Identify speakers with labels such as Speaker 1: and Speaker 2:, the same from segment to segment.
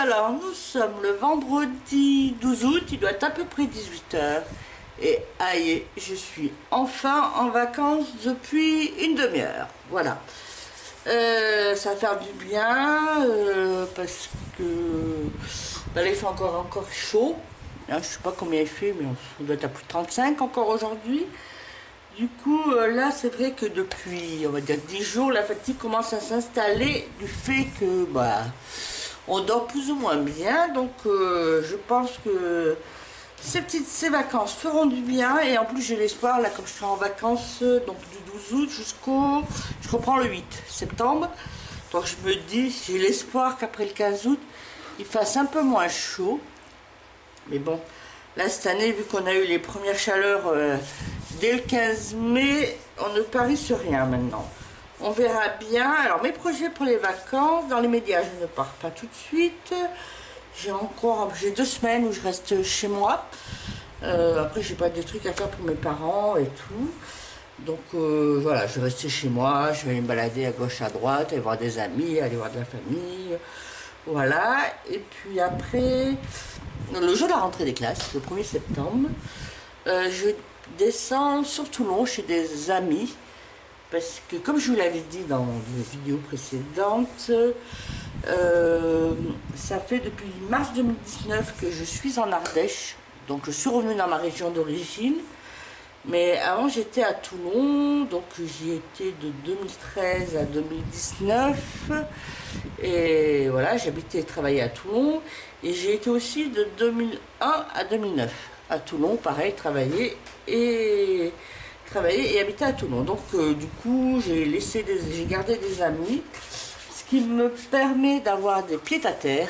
Speaker 1: Alors nous sommes le vendredi 12 août, il doit être à peu près 18 h. Et aïe, je suis enfin en vacances depuis une demi-heure. Voilà. Ça va faire du bien parce que là, il fait encore chaud. Hein, je ne sais pas combien il fait, mais on doit être à plus de 35 encore aujourd'hui. Du coup, là, c'est vrai que depuis, on va dire 10 jours, la fatigue commence à s'installer du fait que, on dort plus ou moins bien. Donc, je pense que ces vacances feront du bien. Et en plus, j'ai l'espoir, là, comme je serai en vacances, donc du 12 août jusqu'au... Je reprends le 8 septembre. Donc, je me dis, j'ai l'espoir qu'après le 15 août, il fasse un peu moins chaud. Mais bon, là, cette année, vu qu'on a eu les premières chaleurs dès le 15 mai, on ne parie sur rien maintenant. On verra bien. Alors, mes projets pour les vacances, dans les médias, je ne pars pas tout de suite. J'ai 2 semaines où je reste chez moi. Après, j'ai pas de trucs à faire pour mes parents et tout. Donc, voilà, je vais rester chez moi. Je vais aller me balader à gauche, à droite, aller voir des amis, aller voir de la famille. Voilà. Et puis après, le jour de la rentrée des classes, le 1er septembre, je descends sur Toulon chez des amis. Parce que, comme je vous l'avais dit dans les vidéos précédentes, ça fait depuis mars 2019 que je suis en Ardèche. Donc, je suis revenue dans ma région d'origine. Mais avant, j'étais à Toulon. Donc, j'y étais de 2013 à 2019. Et voilà, j'habitais et travaillais à Toulon. Et j'ai été aussi de 2001 à 2009 à Toulon. Pareil, travailler et habiter à Toulon. Donc du coup j'ai gardé des amis, ce qui me permet d'avoir des pieds à terre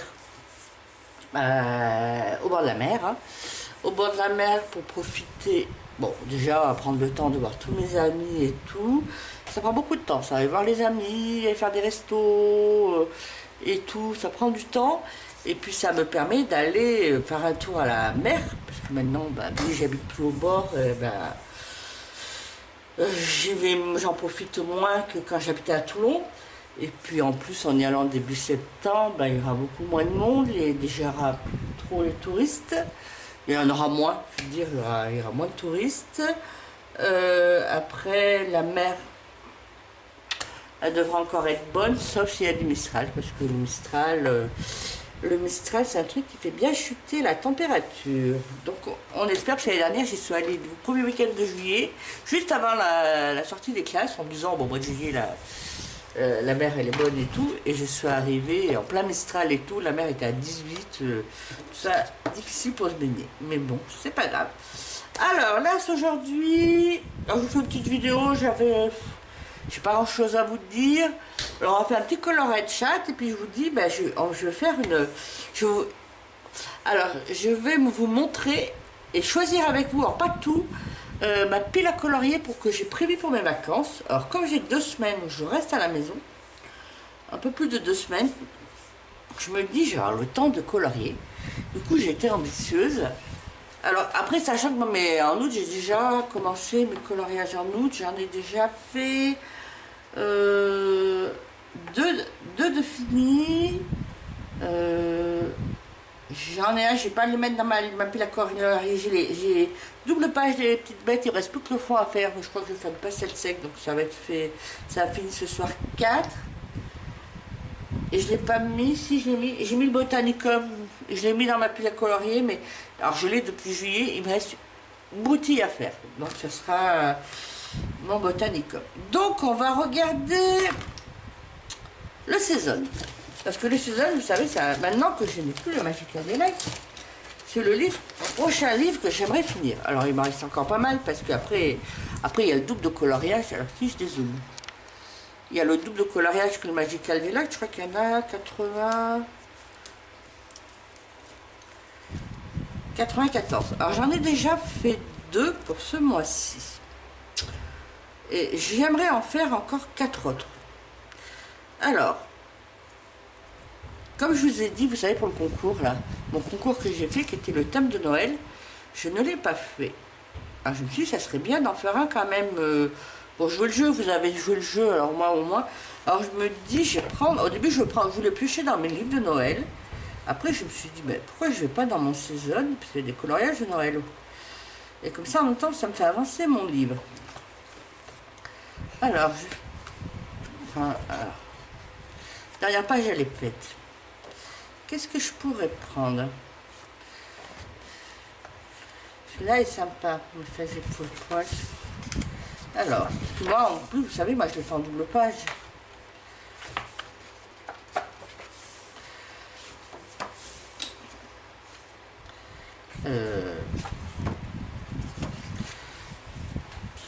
Speaker 1: au bord de la mer, hein. Au bord de la mer pour profiter, bon déjà prendre le temps de voir tous mes amis et tout, ça prend beaucoup de temps, ça, aller voir les amis, aller faire des restos et tout, ça prend du temps. Et puis ça me permet d'aller faire un tour à la mer, parce que maintenant, vu que j'habite plus au bord, j'en profite moins que quand j'habitais à Toulon. Et puis en plus, en y allant début septembre, il y aura beaucoup moins de monde, déjà il n'y aura plus trop les touristes. Il y en aura moins, je veux dire, il y aura moins de touristes. Après, la mer, elle devra encore être bonne, sauf s'il y a du Mistral, parce que le Mistral, c'est un truc qui fait bien chuter la température. Donc, on espère que l'année dernière, j'y suis allée le premier week-end de juillet, juste avant la sortie des classes, en me disant, bon, mois de juillet, la mer, elle est bonne et tout. Et je suis arrivée en plein Mistral et tout, la mer était à 18, tout ça, difficile pour se baigner. Mais bon, c'est pas grave. Alors, là, c'est aujourd'hui, je vous fais une petite vidéo, j'ai pas grand chose à vous dire. Alors on va faire un petit coloré de chat et puis je vous dis, je vais faire alors je vais vous montrer et choisir avec vous, alors pas tout, ma pile à colorier pour que j'ai prévu pour mes vacances. Alors comme j'ai 2 semaines où je reste à la maison, un peu plus de 2 semaines, je me dis, je vais avoir le temps de colorier. Du coup j'ai été ambitieuse. Alors après, sachant que en août, j'ai déjà commencé mes coloriages en août, j'en ai déjà fait deux de finis. J'en ai un, je vais pas le mettre dans ma pile à colorier. J'ai double page des petites bêtes, il reste plus que le fond à faire. Je crois que je vais faire du pastel sec, donc ça va être fait. Ça a fini ce soir 4. Et je l'ai pas mis, si je l'ai mis, j'ai mis le Botanicum, je l'ai mis dans ma pile à colorier, mais alors je l'ai depuis juillet, il me reste une broutille à faire, donc ce sera mon Botanicum. Donc on va regarder le Season, parce que le Season, vous savez, maintenant que je n'ai plus le Magical Delight, c'est le prochain livre que j'aimerais finir. Alors il me reste encore pas mal, parce qu'après il y a le double de coloriage, alors si je dézoome. Il y a le double coloriage que le Magical Lilac. Je crois qu'il y en a 80... 94. Alors j'en ai déjà fait 2 pour ce mois-ci. Et j'aimerais en faire encore 4 autres. Alors, comme je vous ai dit, vous savez, pour le concours, là, mon concours que j'ai fait, qui était le thème de Noël, je ne l'ai pas fait. Alors je me suis dit, ça serait bien d'en faire un quand même. Pour jouer le jeu, vous avez joué le jeu, alors moi au moins. Alors je me dis, je vais prendre, au début je voulais piocher dans mes livres de Noël. Après je me suis dit, mais pourquoi je ne vais pas dans mon saison, parce qu'il y a des coloriages de Noël. Et comme ça en même temps, ça me fait avancer mon livre. Alors, dernière page elle est faite. Qu'est-ce que je pourrais prendre? Celui-là est sympa, me faisait pour le poil. Alors, moi en plus, vous savez, moi je le fais en double page.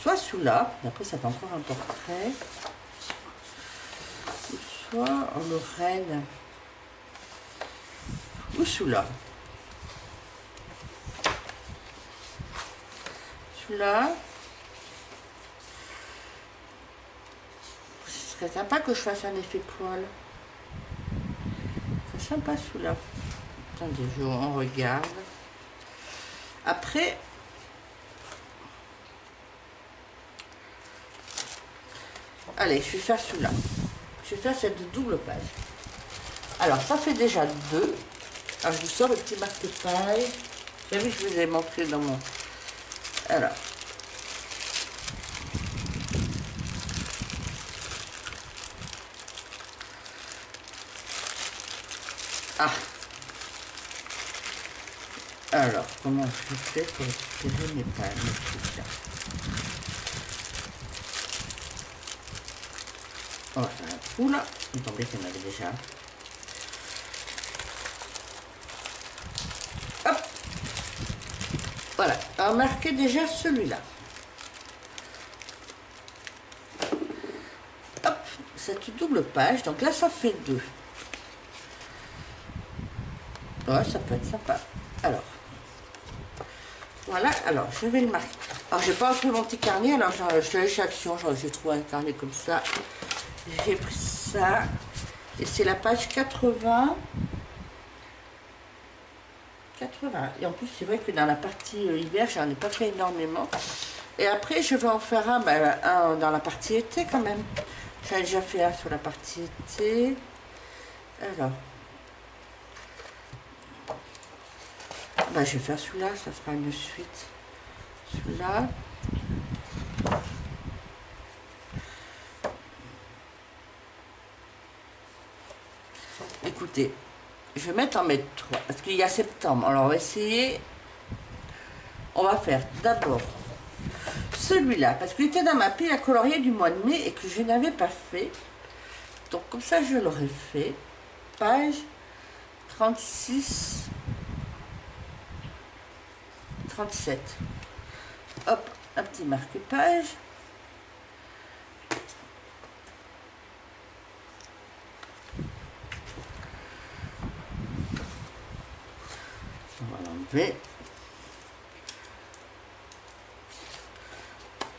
Speaker 1: Soit celui-là, après ça fait encore un portrait, soit en Lorraine, ou celui-là. Celui-là, ce serait sympa que je fasse un effet poil. C'est sympa celui-là. Attendez, on regarde. Après, allez, je vais faire celui-là. Je vais faire cette double page. Alors, ça fait déjà 2. Alors, je vous sors le petit marque-pages. Vous avez vu, je vous ai montré dans mon... Alors. Ah. Alors, comment je fais pour récupérer mes pages, mes trucs là? On va faire un trou là. Il me semblait qu'il y en avait déjà. Hop. Voilà. Alors, marquez déjà celui-là. Hop. Cette double page. Donc là, ça fait 2. Ouais, ça peut être sympa. Alors. Voilà, alors je vais le marquer. Alors j'ai pas pris mon petit carnet, alors je l'ai chez Action, j'ai trouvé un carnet comme ça. J'ai pris ça. Et c'est la page 80. 80. Et en plus c'est vrai que dans la partie hiver, j'en ai pas fait énormément. Et après je vais en faire un, un dans la partie été quand même. J'en ai déjà fait un sur la partie été. Alors. Je vais faire celui-là, ça fera une suite. Celui-là. Écoutez, je vais mettre 3 parce qu'il y a septembre. Alors on va essayer. On va faire d'abord celui-là parce qu'il était dans ma pile à colorier du mois de mai et que je n'avais pas fait. Donc comme ça je l'aurais fait. Page 36. 37. Hop, un petit marque-page. On va l'enlever.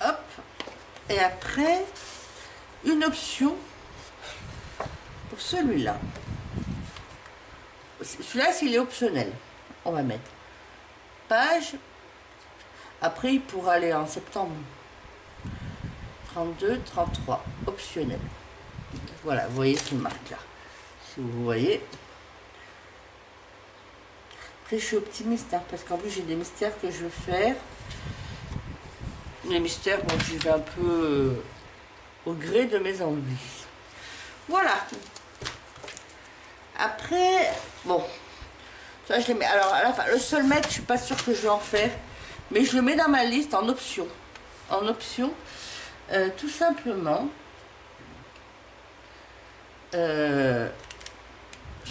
Speaker 1: Hop. Et après, une option pour celui-là. Celui-là, s'il est optionnel. On va mettre page. Après, il pourra aller en septembre. 32, 33, optionnel. Voilà, vous voyez ce marque là. Si vous voyez. Après, je suis optimiste, hein, parce qu'en plus, j'ai des mystères que je veux faire. Les mystères, bon, j'y vais un peu au gré de mes envies. Voilà. Après, bon. Ça, je les mets. Alors, à la fin, le seul mètre, je suis pas sûre que je vais en faire. Mais je le mets dans ma liste en option. En option, tout simplement, c'est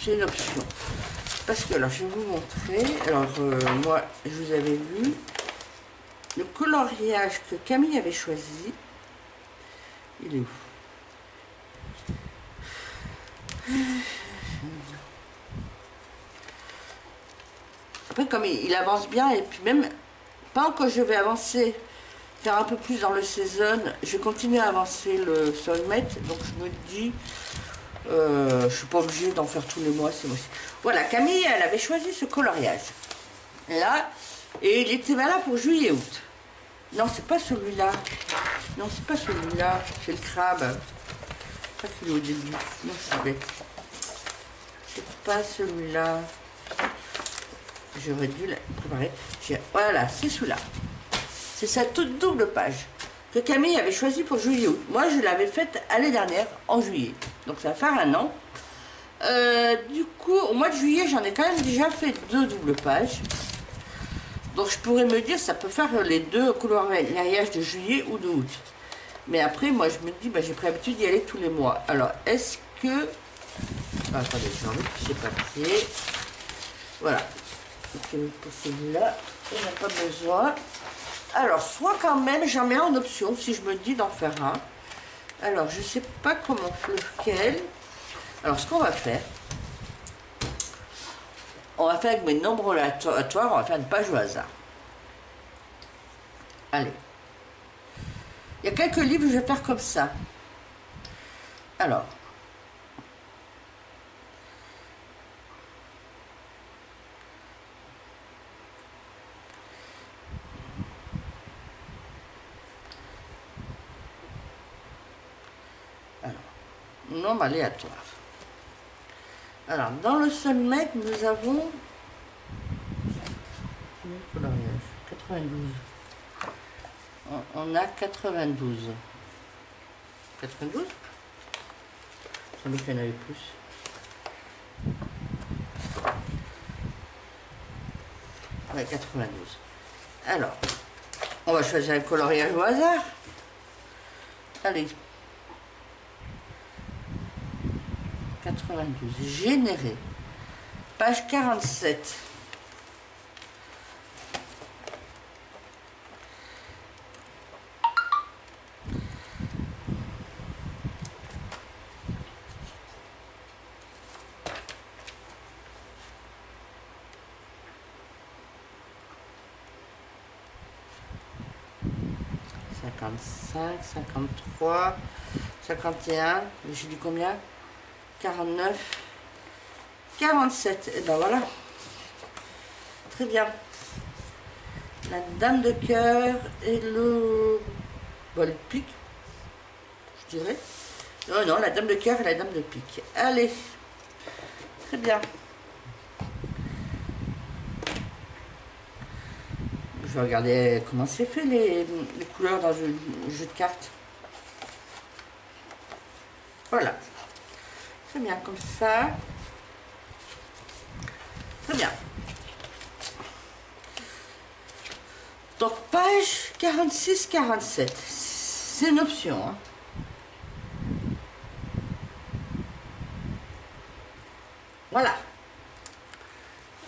Speaker 1: une option. Parce que, alors, je vais vous montrer. Alors, moi, je vous avais vu le coloriage que Camille avait choisi. Il est où? Après, comme il avance bien, et puis même, pendant que je vais avancer, faire un peu plus dans le saison, je vais continuer à avancer le soulmate. Donc je me dis, je suis pas obligée d'en faire tous les mois, c'est moi aussi. Voilà, Camille, elle avait choisi ce coloriage. Là, et il était valable pour juillet-août. Non, c'est pas celui-là. Non, c'est pas celui-là. C'est le crabe. Pas qu'il est au début. Non, c'est bête. C'est pas celui-là. J'aurais dû la préparer. Voilà, c'est celui-là. C'est sa toute double page que Camille avait choisi pour juillet-août. Moi, je l'avais faite l'année dernière, en juillet. Donc, ça va faire un an. Du coup, au mois de juillet, j'en ai quand même déjà fait 2 doubles pages. Donc, je pourrais me dire, ça peut faire les 2 coloriages de juillet ou de août. Mais après, moi, je me dis, bah, j'ai pris l'habitude d'y aller tous les mois. Alors, est-ce que... Ah, attendez, j'ai envie de fichier papier. Voilà. Donc, pour celui-là, il n'y a pas besoin. Alors, soit quand même, j'en mets en option, si je me dis d'en faire un. Alors, je ne sais pas comment lequel. Alors, ce qu'on va faire, on va faire avec mes nombres aléatoires, on va faire une page au hasard. Allez. Il y a quelques livres que je vais faire comme ça. Alors. Nombre aléatoire. Alors, dans le soulmate, nous avons 92. On a 92. 92? Ça me fait qu'il y en avait plus. Ouais, 92. Alors, on va choisir un coloriage au hasard. Allez. 92, généré, page 47. « 53, 51, j'ai dit combien? 49, 47, et ben voilà, très bien. La dame de cœur et le pique, je dirais. Non, non, la dame de cœur et la dame de pique. Allez, très bien. Je vais regarder comment c'est fait les couleurs dans un jeu de cartes. Voilà. Très bien, comme ça. Très bien. Donc, page 46-47. C'est une option. Hein. Voilà.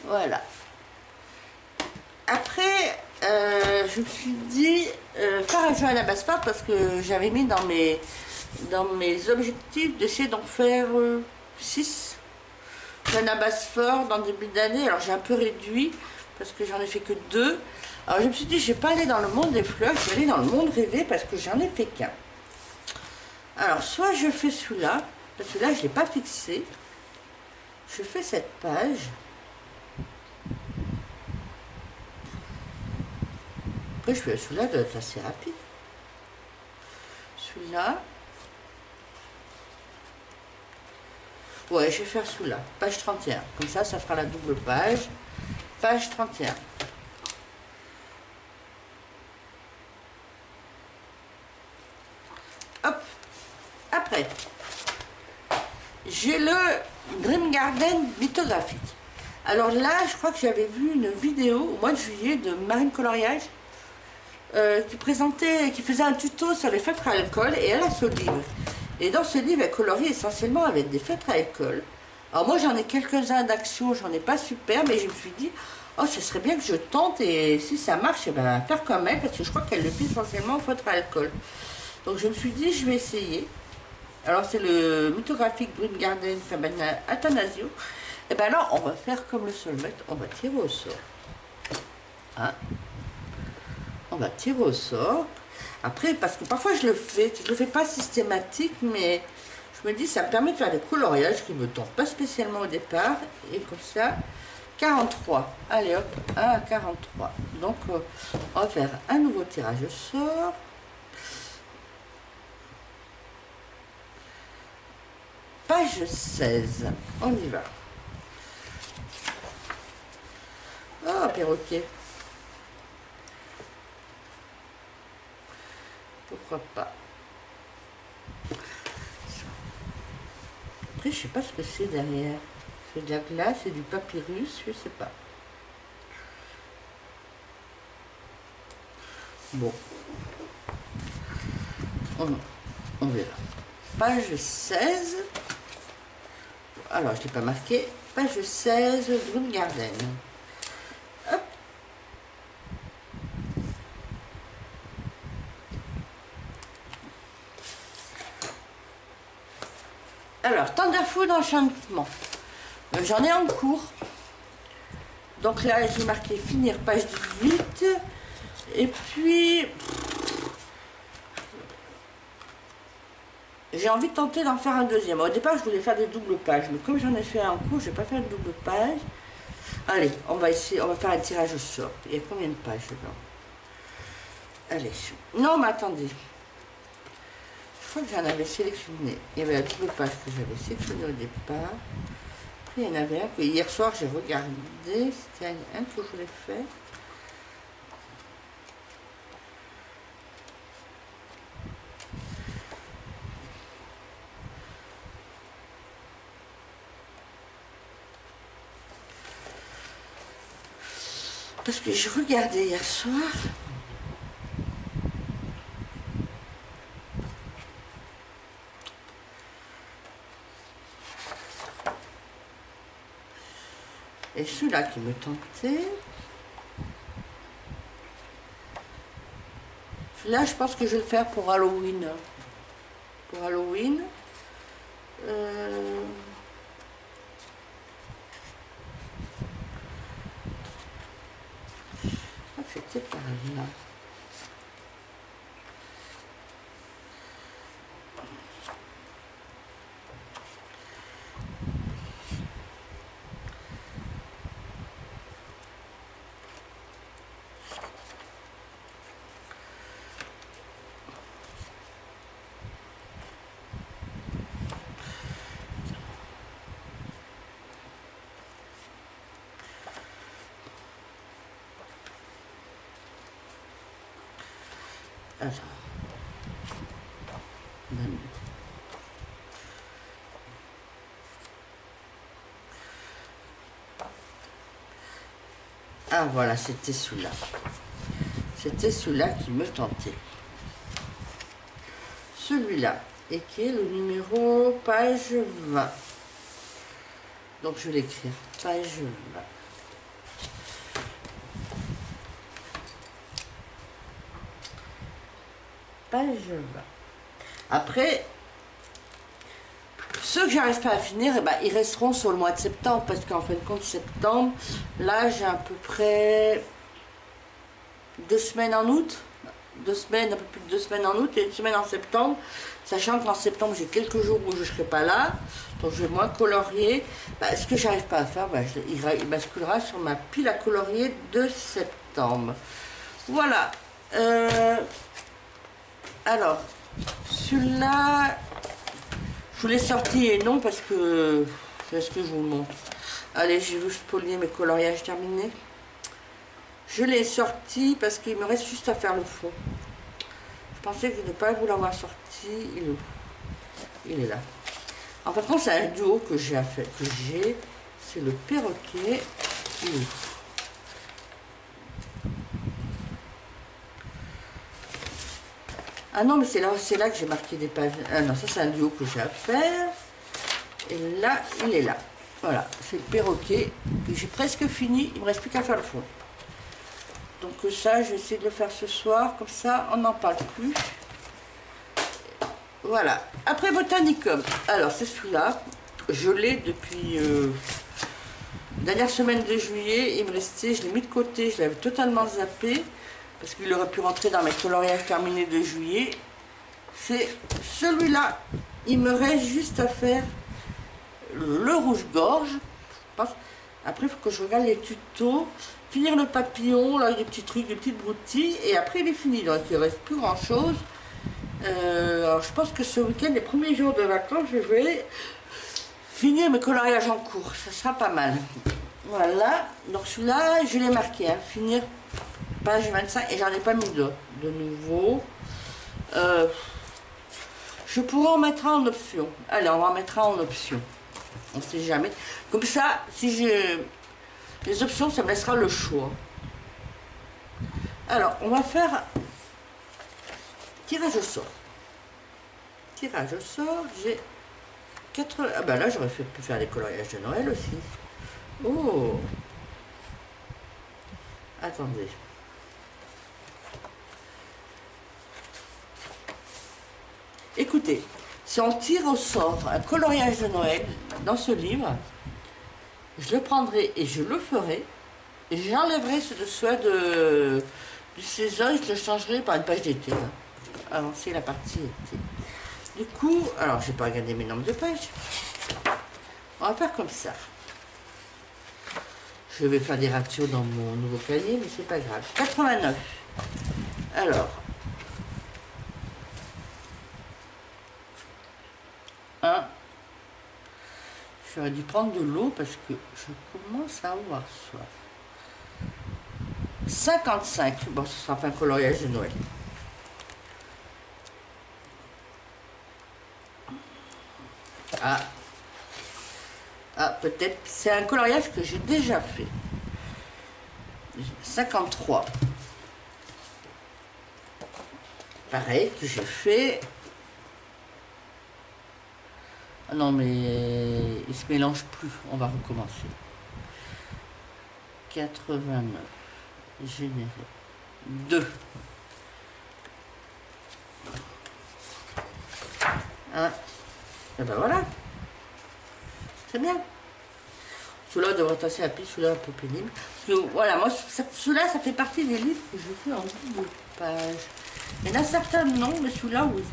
Speaker 1: Voilà. Après, je me suis dit, faire un jeu à la basse-part parce que j'avais mis dans mes objectifs d'essayer d'en faire 6 jeunes à basse fort dans le début d'année. Alors j'ai un peu réduit parce que j'en ai fait que 2. Alors je me suis dit, je vais pas aller dans le monde des fleurs, je vais aller dans le monde rêvé parce que j'en ai fait qu'un. Alors soit je fais celui-là, parce que là je l'ai pas fixé. Je fais cette page. Après je fais celui-là, doit être assez rapide. Celui-là. Ouais, je vais faire celui-là, page 31. Comme ça, ça fera la double page. Page 31. Hop. Après, j'ai le Dream Garden lithographique. Alors là, je crois que j'avais vu une vidéo au mois de juillet de Marine Coloriage qui faisait un tuto sur les feutres à alcool et elle a ce livre. Et dans ce livre, elle colorie essentiellement avec des feutres à alcool. Alors moi, j'en ai quelques-uns d'action, j'en ai pas super, mais je me suis dit, oh, ce serait bien que je tente et si ça marche, eh ben, faire comme elle, parce que je crois qu'elle le fait essentiellement au feutre à alcool. Donc je me suis dit, je vais essayer. Alors c'est le mythographique Green Garden Cabana Athanasio. Et bien là, on va faire comme le Soulmate, on va tirer au sort. Hein? On va tirer au sort. Après, parce que parfois je le fais pas systématique, mais je me dis ça me permet de faire des coloriages qui me tombent pas spécialement au départ. Et comme ça, 43. Allez hop, 1 à 43. Donc on va faire un nouveau tirage au sort. Page 16. On y va. Oh, perroquet. Pourquoi pas. Après, je sais pas ce que c'est derrière. C'est de la glace, c'est du papyrus, je sais pas. Bon. On verra. Page 16. Alors, je ne l'ai pas marqué. Page 16, Green Garden. Hop. Alors, Tenderfoot d'enchantement. J'en ai en cours. Donc là, j'ai marqué finir page 18. Et puis, j'ai envie de tenter d'en faire un deuxième. Au départ, je voulais faire des doubles pages. Mais comme j'en ai fait un en cours, je ne vais pas faire une double page. Allez, on va essayer, on va faire un tirage au sort. Il y a combien de pages dedans? Allez. Non, mais attendez. Je crois que j'en avais sélectionné. Il y avait la double page que j'avais sélectionnée au départ. Après, il y en avait un que hier soir, j'ai regardé. C'était un que je voulais faire. Parce que j'ai regardé hier soir. Et celui-là qui me tentait. Celui-là, je pense que je vais le faire pour Halloween. Pour Halloween. C'était par là. Alors. Ah voilà, c'était celui-là. C'était celui-là qui me tentait. Celui-là, et qui est le numéro page 20. Donc je vais l'écrire. Page 20. Page 20. Après, ceux que j'arrive pas à finir, eh ben, ils resteront sur le mois de septembre, parce qu'en fin de compte, septembre, là j'ai à peu près 2 semaines en août, 2 semaines, un peu plus de 2 semaines en août et 1 semaine en septembre, sachant qu'en septembre j'ai quelques jours où je ne serai pas là, donc je vais moins colorier. Ben, ce que j'arrive pas à faire, ben, il basculera sur ma pile à colorier de septembre. Voilà. Alors, celui-là, je vous l'ai sorti et non parce que... Est-ce que je vous le montre? Allez, j'ai juste polier mes coloriages terminés. Je l'ai sorti parce qu'il me reste juste à faire le fond. Je pensais que je ne pas vous l'avoir sorti. Il est où? Il est là. En fait, c'est un duo que j'ai à faire. C'est le perroquet. Il est où? Ah non, mais c'est là que j'ai marqué des pages. Ah non, ça c'est un duo que j'ai à faire. Et là, il est là. Voilà, c'est le perroquet que j'ai presque fini. Il ne me reste plus qu'à faire le fond. Donc ça, je vais essayer de le faire ce soir. Comme ça, on n'en parle plus. Voilà. Après Botanicum. Alors, c'est celui-là. Je l'ai depuis dernière semaine de juillet. Il me restait, je l'ai mis de côté. Je l'avais totalement zappé. Parce qu'il aurait pu rentrer dans mes coloriages terminés de juillet. C'est celui-là. Il me reste juste à faire le rouge-gorge. Après, il faut que je regarde les tutos. Finir le papillon, là, des petits trucs, des petites broutilles. Et après, il est fini. Donc, il ne reste plus grand-chose. Alors, je pense que ce week-end, les premiers jours de vacances, je vais finir mes coloriages en cours. Ça sera pas mal. Voilà. Donc, celui-là, je l'ai marqué. Hein. Finir page 25. Et j'en ai pas mis d'autres. De nouveau. Je pourrais en mettre un en option. Allez, on va en mettre un en option. On ne sait jamais. Comme ça, si je... Les options, ça me laissera le choix. Alors, on va faire tirage au sort. Tirage au sort, j'ai 4... Ah ben là, j'aurais pu faire les coloriages de Noël aussi. Oh! Attendez. Écoutez, si on tire au sort un coloriage de Noël dans ce livre, je le prendrai et je le ferai. Et j'enlèverai ce de soit du saison et je le changerai par une page d'été. Avancer la partie été. Du coup, alors je vais pas regarder mes nombres de pages. On va faire comme ça. Je vais faire des ratios dans mon nouveau cahier, mais c'est pas grave. 89. Alors. 1. J'aurais dû prendre de l'eau parce que je commence à avoir soif. 55. Bon, ce sera pas un coloriage de Noël. Ah. Ah, peut-être. C'est un coloriage que j'ai déjà fait. 53. Pareil, que j'ai fait. Ah non, mais il se mélange plus. On va recommencer. 89. Généré. 2. 1. Et ben voilà. C'est bien. Celui-là devrait être assez rapide, celui-là un peu pénible. Parce que, voilà, moi, celui-là, ça fait partie des livres que je fais en double page. Il y en a certains non, mais celui-là, oui.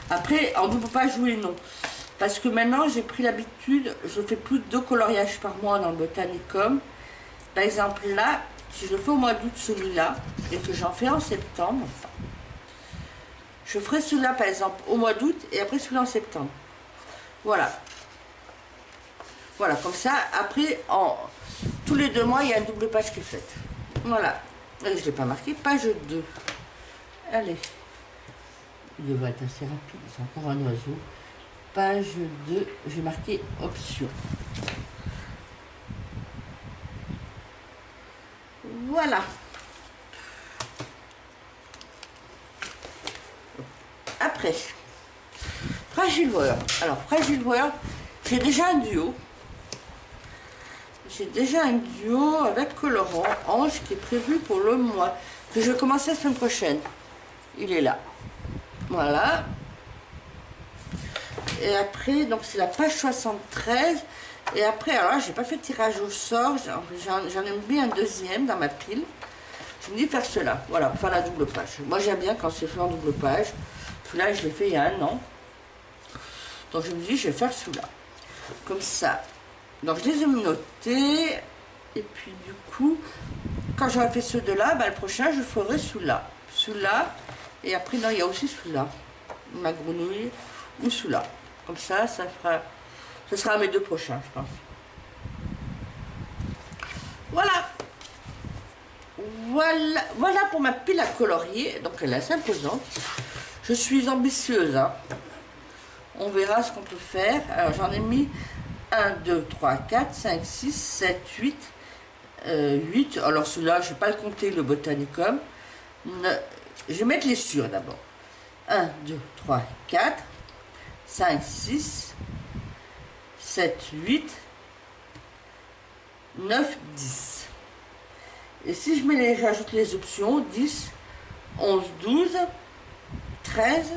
Speaker 1: Après, en double page, oui et non. Parce que maintenant, j'ai pris l'habitude, je fais plus de 2 coloriages par mois dans le Botanicum. Par exemple, là, si je le fais au mois d'août, celui-là, et que j'en fais en septembre, je ferai celui-là, par exemple, au mois d'août, et après celui-là en septembre. Voilà. Voilà, comme ça, après, tous les 2 mois, il y a une double page qui est faite. Voilà. Et je ne l'ai pas marqué, page 2. Allez. Il devrait être assez rapide, c'est encore un oiseau. Page 2, j'ai marqué option. Voilà. Après, Fragile World. Alors, Fragile World, j'ai déjà un duo. J'ai déjà un duo avec Colorant, Ange, qui est prévu pour le mois, que je vais commencer la semaine prochaine. Il est là. Voilà. Et après, donc c'est la page 73. Et après, alors là, j'ai pas fait de tirage au sort. J'en ai mis un deuxième dans ma pile. Je me dis faire cela. Voilà, pour faire la double page. Moi, j'aime bien quand c'est fait en double page. Celui-là, je l'ai fait il y a 1 an. Donc, je me dis, je vais faire celui-là. Comme ça. Donc, je les ai notés. Et puis, du coup, quand j'aurai fait ceux de là, bah, le prochain, je ferai celui-là. Celui-là. Et après, non, il y a aussi celui-là. Ma grenouille. Ou celui-là. Comme ça, ça sera mes 2 prochains, je pense. Voilà. Voilà pour ma pile à colorier. Donc, elle est assez imposante. Je suis ambitieuse. Hein. On verra ce qu'on peut faire. Alors, j'en ai mis 1, 2, 3, 4, 5, 6, 7, 8. 8. Alors, celui-là, je ne vais pas le compter, le Botanicum. Je vais mettre les sûrs d'abord. 1, 2, 3, 4. 5, 6, 7, 8, 9, 10. Et si j'ajoute les options, 10, 11, 12, 13,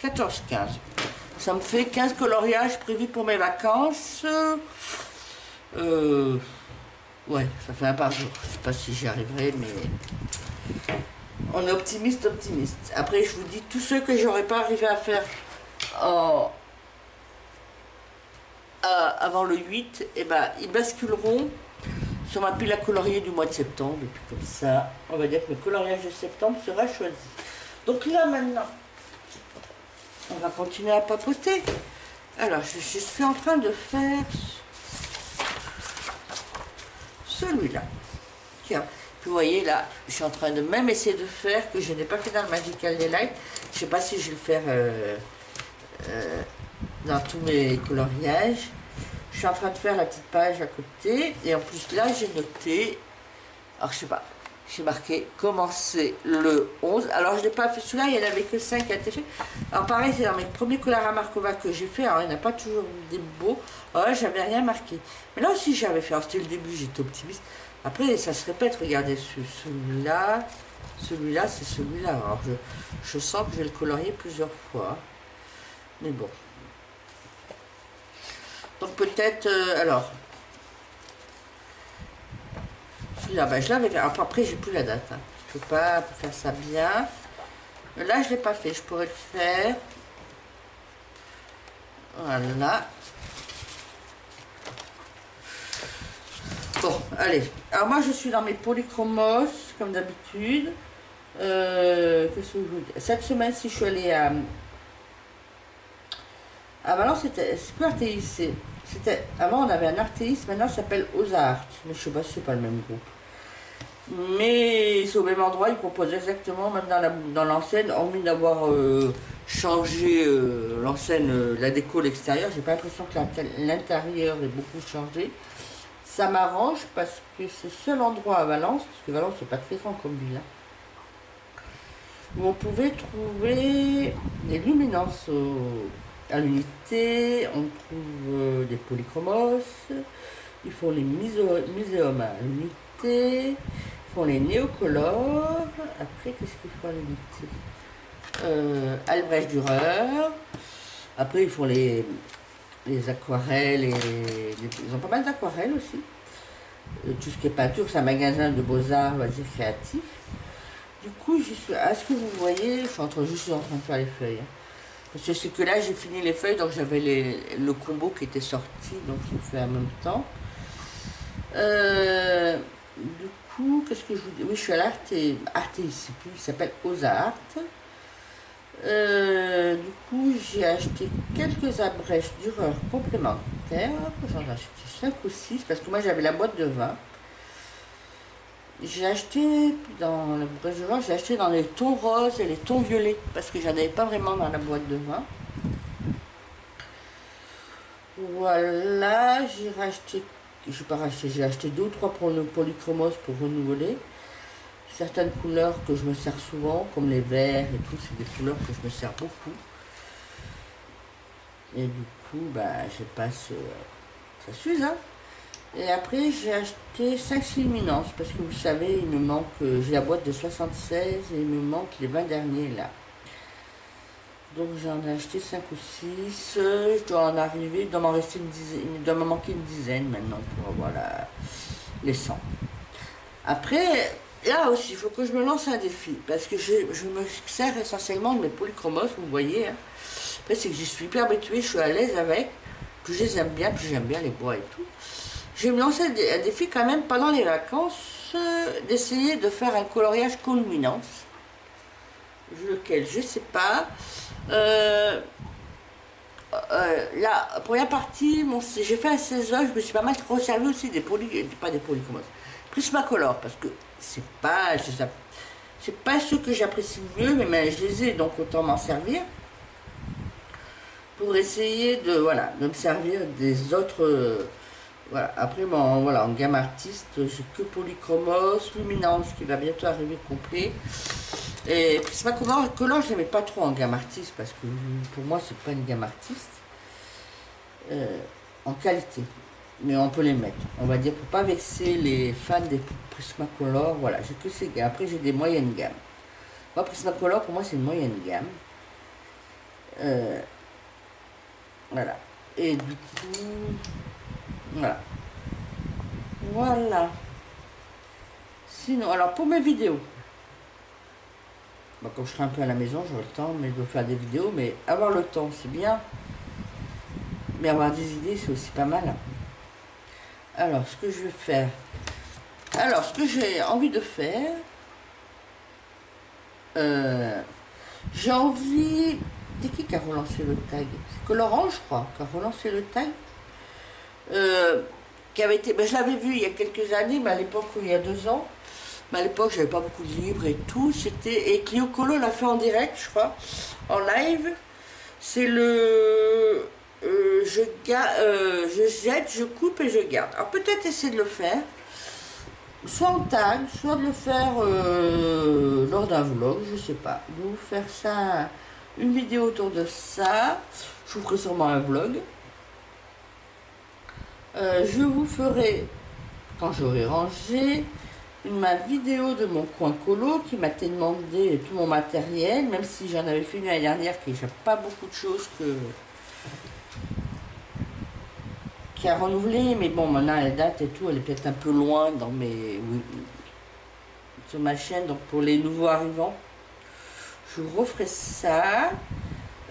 Speaker 1: 14-15. Ça me fait 15 coloriages prévus pour mes vacances. Ouais, ça fait un par jour. Je sais pas si j'y arriverai, mais on est optimiste. Après, je vous dis, tous ceux que j'aurais pas arrivé à faire avant le 8, eh ben, ils basculeront sur ma pile à colorier du mois de septembre. Et puis comme ça, on va dire que le coloriage de septembre sera choisi. Donc là, maintenant, on va continuer à papoter. Alors, je suis en train de faire celui-là. Tiens, vous voyez là, je suis en train de même essayer de faire que je n'ai pas fait dans le Magical Delight. Je sais pas si je vais le faire dans tous mes coloriages. Je suis en train de faire la petite page à côté. Et en plus là, j'ai noté, alors je sais pas, j'ai marqué commencer le 11. Alors je n'ai pas fait celui-là, il n'y en avait que 5 qui a été fait. Alors pareil, c'est dans mes premiers collars à Markova que j'ai fait. Alors il n'y en a pas toujours des beaux. Alors là, j'avais rien marqué. Mais là aussi, j'avais fait. Alors c'était le début, j'étais optimiste. Après, ça se répète. Regardez, celui-là, celui-là, c'est celui-là. Alors je sens que je vais le colorier plusieurs fois. Mais bon. Donc peut-être, alors, celui-là, ben, je l'avais fait. Après, j'ai plus la date. Hein. Je peux pas faire ça bien. Là, je l'ai pas fait. Je pourrais le faire. Voilà. Bon, allez. Alors moi, je suis dans mes polychromos, comme d'habitude. Qu'est-ce que je vous dis? Cette semaine-ci, je suis allée à Valence, c'est plus Artéis. Avant, on avait un Artéis, maintenant, ça s'appelle Ozart. Mais je sais pas si c'est pas le même groupe. Mais c'est au même endroit, ils proposent exactement, même dans l'enseigne, hormis d'avoir changé l'enseigne, la déco, l'extérieur, j'ai pas l'impression que l'intérieur est beaucoup changé. Ça m'arrange parce que c'est le seul endroit à Valence, parce que Valence c'est pas très grand comme ville, hein, où on pouvait trouver des luminances à l'unité, on trouve des polychromos, ils font les muséums à l'unité, ils font les néocolores, après qu'est-ce qu'ils font à l'unité, Albrecht Dürer, après ils font les aquarelles, ils ont pas mal d'aquarelles aussi, tout ce qui est peinture, c'est un magasin de beaux-arts, on va dire, créatif. Du coup, est-ce que vous voyez, je suis juste en train de faire les feuilles, hein. Parce que c'est que là, j'ai fini les feuilles, donc j'avais le combo qui était sorti, donc je le fais en même temps. Du coup, qu'est-ce que je vous dis? Oui, je suis à l'Artéis, ici, puis il s'appelle Ozart. Du coup, j'ai acheté quelques Albrecht Dürer complémentaires. J'en ai acheté 5 ou 6, parce que moi, j'avais la boîte de 20. J'ai acheté dans le Brésil, j'ai acheté dans les tons roses et les tons violets parce que j'en avais pas vraiment dans la boîte de vin. Voilà, j'ai acheté 2 ou 3 polychromos pour renouveler. Certaines couleurs que je me sers souvent, comme les verts et tout, c'est des couleurs que je me sers beaucoup. Et du coup, bah, je passe, ça s'use, hein. Et après, j'ai acheté 5 luminances parce que vous savez, il me manque, j'ai la boîte de 76 et il me manque les 20 derniers là. Donc j'en ai acheté 5 ou 6. Je dois en arriver, il doit m'en rester une dizaine, il doit me manquer une dizaine maintenant pour avoir les 100. Après, là aussi, il faut que je me lance un défi parce que je me sers essentiellement de mes polychromos, vous voyez. Hein. Après, c'est que j'y suis hyper habituée, je suis à l'aise avec. Plus je les aime bien, plus j'aime bien les bois et tout. Je vais me lancer un défi quand même pendant les vacances, d'essayer de faire un coloriage co-luminance. Lequel, je sais pas. La première partie, j'ai fait un 16 heures, je me suis pas mal resservi aussi pas des polychromos, Prismacolor, parce que c'est pas ceux que j'apprécie le mieux, mais je les ai, donc autant m'en servir. Pour essayer de me servir des autres. Voilà, après en gamme artiste, j'ai que Polychromos, Luminance qui va bientôt arriver complet. Et Prismacolor, je n'aimais pas trop en gamme artiste parce que pour moi c'est pas une gamme artiste en qualité. Mais on peut les mettre, on va dire, pour pas vexer les fans des Prismacolor. Voilà, j'ai que ces gammes. Après j'ai des moyennes gammes. Moi Prismacolor pour moi c'est une moyenne gamme. Voilà. Et du coup, voilà. Voilà. Sinon, alors pour mes vidéos, bon, quand je serai un peu à la maison, j'aurai le temps mais de faire des vidéos, mais avoir le temps, c'est bien. Mais avoir des idées, c'est aussi pas mal. Alors, ce que je vais faire... Alors, ce que j'ai envie de faire... j'ai envie... C'est qui a relancé le tag? C'est que Laurent, je crois, qui a relancé le tag. Qui avait été... Ben, je l'avais vu il y a quelques années, mais à l'époque, il y a 2 ans. Mais à l'époque, j'avais pas beaucoup de livres et tout. C'était... Et Clio Colo l'a fait en direct, je crois, en live. C'est le... je jette, je coupe et je garde. Alors peut-être essayer de le faire, soit en tag, soit de le faire lors d'un vlog, je sais pas. De vous faire ça, une vidéo autour de ça. Je vous ferai sûrement un vlog. Je vous ferai, quand j'aurai rangé, ma vidéo de mon coin colo qui m'a demandé tout mon matériel, même si j'en avais fait une l'année dernière, qui n'a pas beaucoup de choses qui a renouvelé, mais bon, maintenant la date et tout, elle est peut-être un peu loin dans mes, oui, sur ma chaîne, donc pour les nouveaux arrivants, je vous referai ça.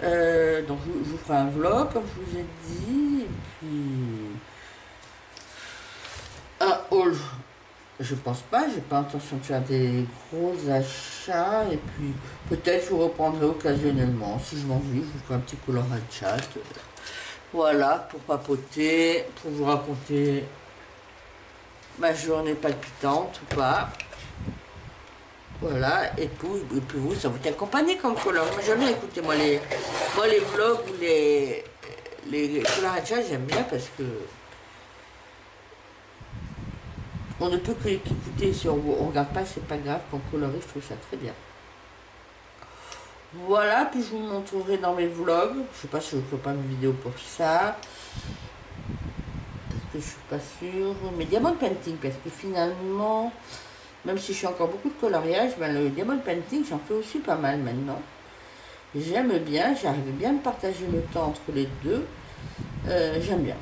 Speaker 1: Donc je vous ferai un vlog, comme je vous ai dit, et puis un haul. Je pense pas, j'ai pas intention de faire des gros achats, et puis peut-être je vous reprendrai occasionnellement, si je m'ennuie, je vous ferai un petit colorage chat. Voilà, pour papoter, pour vous raconter ma journée palpitante ou pas. Voilà, et puis vous, ça vous accompagne comme color. Moi j'aime bien écouter moi les vlogs ou les coloriages, j'aime bien parce que on ne peut que écouter. Si on ne regarde pas, c'est pas grave. Quand colorie, je trouve ça très bien. Voilà, puis je vous montrerai dans mes vlogs. Je sais pas si je ne ferai pas une vidéo pour ça. Parce que je suis pas sûre. Mais diamond painting, parce que finalement, même si je fais encore beaucoup de coloriage, ben le diamond painting, j'en fais aussi pas mal maintenant. J'aime bien, j'arrive bien à me partager le temps entre les deux. J'aime bien.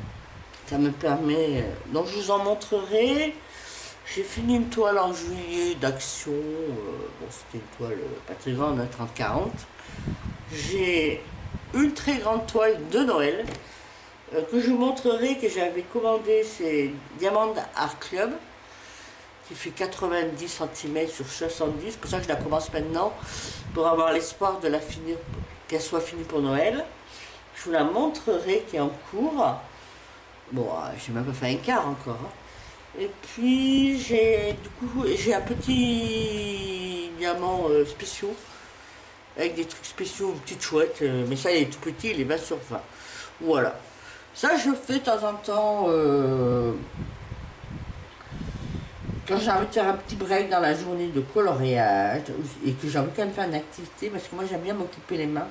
Speaker 1: Ça me permet... donc je vous en montrerai. J'ai fini une toile en juillet d'Action. Bon, c'était une toile pas très grande, hein, 30-40. J'ai une très grande toile de Noël que je vous montrerai, que j'avais commandé, c'est Diamond Art Club, qui fait 90 cm sur 70. C'est pour ça que je la commence maintenant, pour avoir l'espoir de la finir, qu'elle soit finie pour Noël. Je vous la montrerai, qui est en cours. Bon, j'ai même pas fait un quart encore. Hein. Et puis j'ai un petit diamant spéciaux, avec des trucs spéciaux, une petite chouette, mais ça il est tout petit, il est 20 sur 20. Voilà. Ça je fais de temps en temps quand j'ai envie de faire un petit break dans la journée de coloriage et que j'ai envie quand même de faire une activité, parce que moi j'aime bien m'occuper les mains.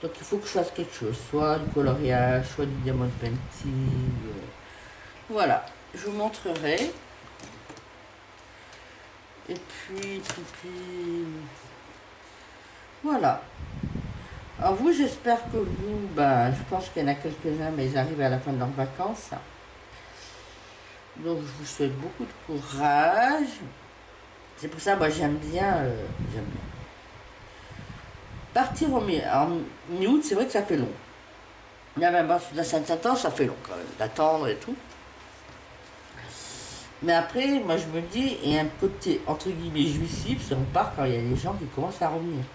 Speaker 1: Donc il faut que je fasse quelque chose, soit du coloriage, soit du diamond painting. Voilà, je vous montrerai. Et puis, voilà. Alors vous, j'espère que vous, ben, je pense qu'il y en a quelques-uns, mais ils arrivent à la fin de leurs vacances. Donc je vous souhaite beaucoup de courage. C'est pour ça, moi j'aime bien. Partir en mi-août, c'est vrai que ça fait long. Là, même dans certains temps, ça fait long quand même, d'attendre et tout. Mais après, moi je me dis, il y a un côté entre guillemets jouissif, si on part quand il y a des gens qui commencent à revenir.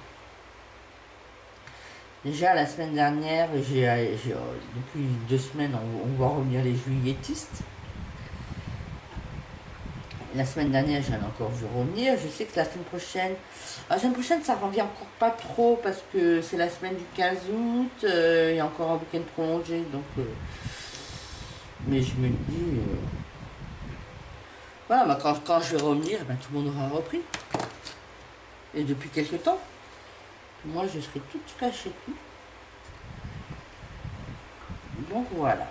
Speaker 1: Déjà la semaine dernière, depuis 2 semaines, on va revenir les juilletistes. La semaine dernière, j'en ai encore vu revenir. Je sais que la semaine prochaine, ça revient encore pas trop parce que c'est la semaine du 15 août, il y a encore un week-end prolongé, donc. Mais je me dis. Voilà, bah quand je vais revenir, ben, tout le monde aura repris. Et depuis quelques temps. Moi, je serai toute fraîche et tout. Donc voilà.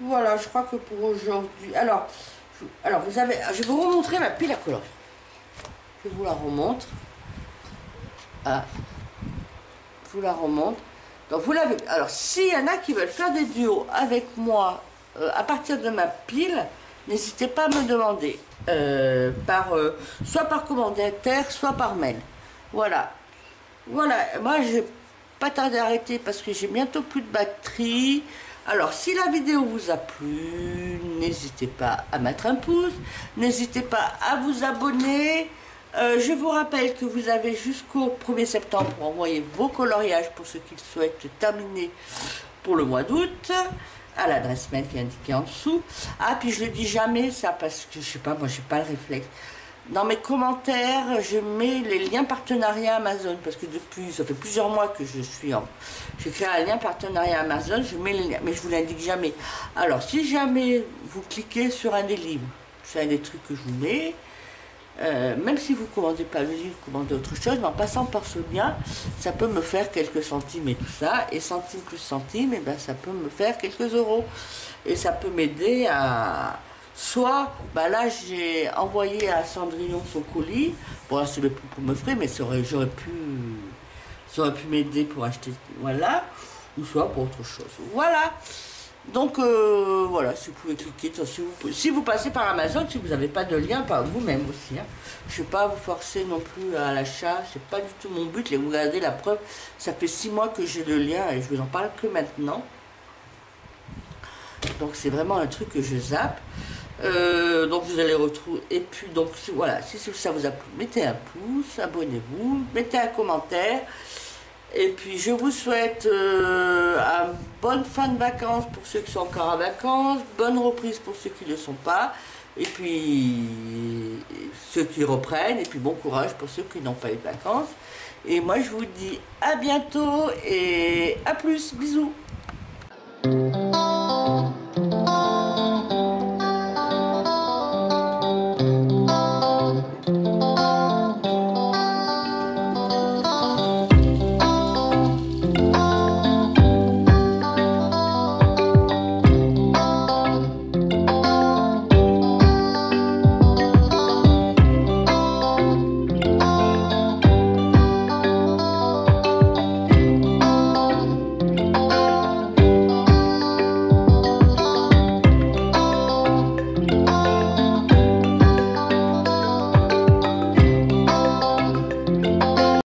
Speaker 1: Voilà, je crois que pour aujourd'hui... Alors, vous avez... Je vais vous remontrer ma pile à colorier. Je vous la remontre. Ah, je vous la remonte. Donc vous l'avez. Alors s'il y en a qui veulent faire des duos avec moi à partir de ma pile, n'hésitez pas à me demander. Soit par commentaire, soit par mail. Voilà. Voilà. Moi, je vais pas tarder à arrêter parce que j'ai bientôt plus de batterie. Alors, si la vidéo vous a plu, n'hésitez pas à mettre un pouce. N'hésitez pas à vous abonner. Je vous rappelle que vous avez jusqu'au 1er septembre pour envoyer vos coloriages pour ceux qui souhaitent terminer pour le mois d'août à l'adresse mail qui est indiquée en dessous. Ah, puis je le dis jamais ça parce que je sais pas, moi j'ai pas le réflexe. Dans mes commentaires, je mets les liens partenariat Amazon parce que depuis, ça fait plusieurs mois que j'ai créé un lien partenariat Amazon, je mets les liens, mais je vous l'indique jamais. Alors, si jamais vous cliquez sur un des livres, c'est un des trucs que je vous mets. Même si vous ne commandez pas le livre, vous commandez autre chose, mais en passant par ce lien, ça peut me faire quelques centimes et tout ça, et centimes plus centimes, et ben ça peut me faire quelques euros. Et ça peut m'aider à... Soit, bah là j'ai envoyé à Cendrillon son colis, bon là c'est le plus pour me frais, mais ça aurait pu m'aider pour acheter, voilà, ou soit pour autre chose. Voilà. Donc voilà, si vous pouvez cliquer, si vous passez par Amazon, si vous n'avez pas de lien, par vous-même aussi. Hein. Je ne vais pas vous forcer non plus à l'achat, c'est pas du tout mon but. Et vous regardez la preuve, ça fait 6 mois que j'ai le lien et je vous en parle que maintenant. Donc c'est vraiment un truc que je zappe. Donc vous allez retrouver. Et puis donc voilà, si ça vous a plu, mettez un pouce, abonnez-vous, mettez un commentaire. Et puis je vous souhaite une bonne fin de vacances pour ceux qui sont encore en vacances, bonne reprise pour ceux qui ne le sont pas, et puis ceux qui reprennent, et puis bon courage pour ceux qui n'ont pas eu de vacances. Et moi je vous dis à bientôt et à plus, bisous.